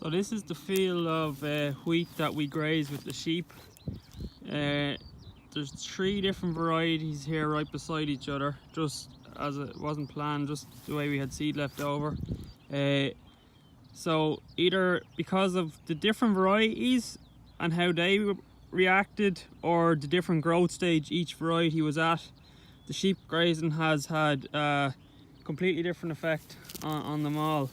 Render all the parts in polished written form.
So this is the field of wheat that we graze with the sheep. There's 3 different varieties here right beside each other, just as it wasn't planned, just the way we had seed left over. So either because of the different varieties and how they reacted, or the different growth stage each variety was at, the sheep grazing has had a completely different effect on them all.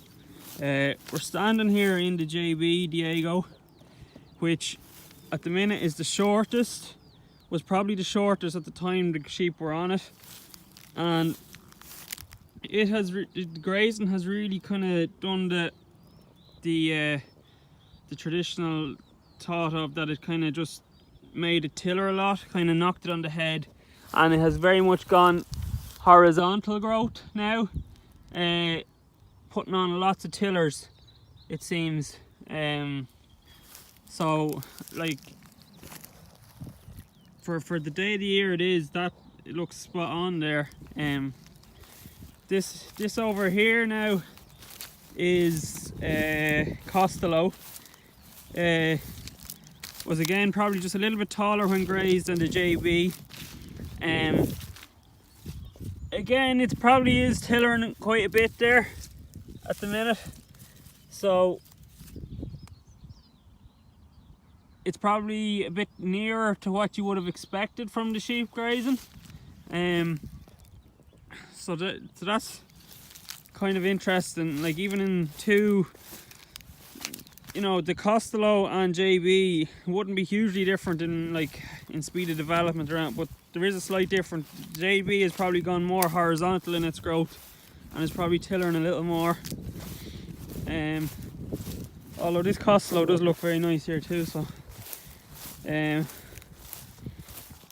We're standing here in the JB Diego, which at the minute is the shortest, was probably the shortest at the time the sheep were on it, and it has the grazing has really kind of done the traditional thought of that. It kind of just made it tiller a lot, kind of knocked it on the head, and it has very much gone horizontal growth now, putting on lots of tillers, it seems. So like for the day of the year it is, that it looks spot on there. This over here now is Costello. Was again probably just a little bit taller when grazed than the JB. Again, it probably is tillering quite a bit there at the minute, so it's probably a bit nearer to what you would have expected from the sheep grazing. So that's kind of interesting. Like even in the Costello and JB wouldn't be hugely different in speed of development around, but there is a slight difference. JB has probably gone more horizontal in its growth and is probably tillering a little more. Although this Costello does look very nice here too. So here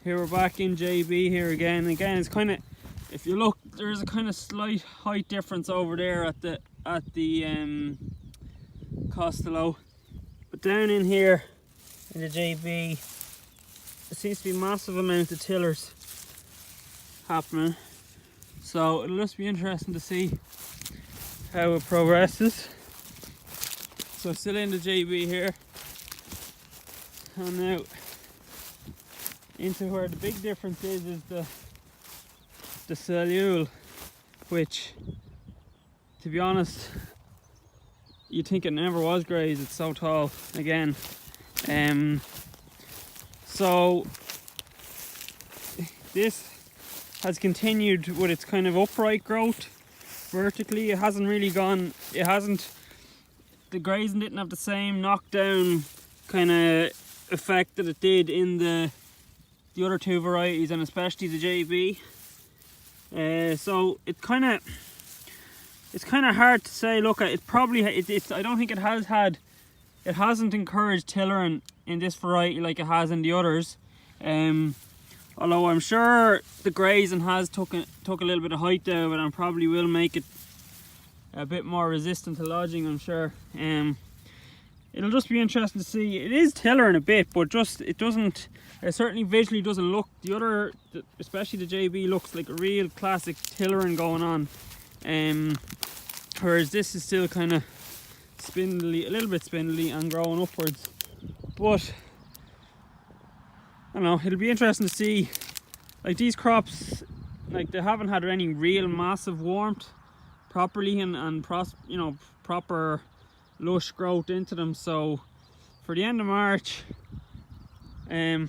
we're back in JB here again. Again, it's kind of, if you look, there's a kind of slight height difference over there at the Costello, but down in here in the JB there seems to be massive amount of tillers happening, so it'll just be interesting to see how it progresses. So still in the JB here, and now into where the big difference is the cellule, which, to be honest, you'd think it never was grazed. It's so tall again. So this has continued with its kind of upright growth vertically. It hasn't really gone, the grazing didn't have the same knockdown kind of effect that it did in the other 2 varieties, and especially the JB. So it's kind of hard to say. Look, it probably I don't think it hasn't encouraged tillering in this variety like it has in the others. Although I'm sure the grazing has took a little bit of height out of it, and probably will make it a bit more resistant to lodging, I'm sure. It'll just be interesting to see. It is tillering a bit, but it certainly visually doesn't look, especially the JB, looks like a real classic tillering going on. Whereas this is still kind of spindly, a little bit spindly and growing upwards. But I don't know, it'll be interesting to see. Like these crops, like they haven't had any real massive warmth properly and proper lush growth into them. So for the end of March, they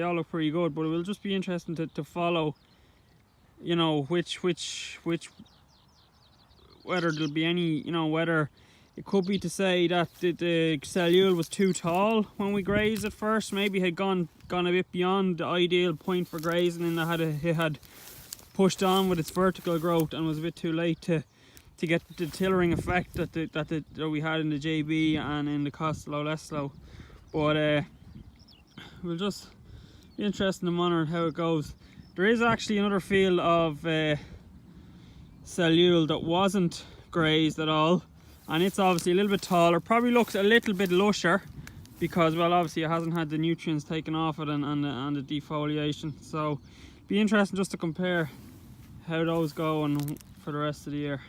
all look pretty good. But it will just be interesting to follow, which whether there'll be any, whether it could be to say that the cellule was too tall when we grazed at first, maybe had gone a bit beyond the ideal point for grazing, and it had pushed on with its vertical growth and was a bit too late to get the tillering effect that we had in the JB and in the Costello less so. But we'll just be interested to monitor how it goes. There is actually another field of cellule that wasn't grazed at all, and it's obviously a little bit taller, probably looks a little bit lusher because, well, obviously it hasn't had the nutrients taken off it and the defoliation. So be interesting just to compare how those go and for the rest of the year.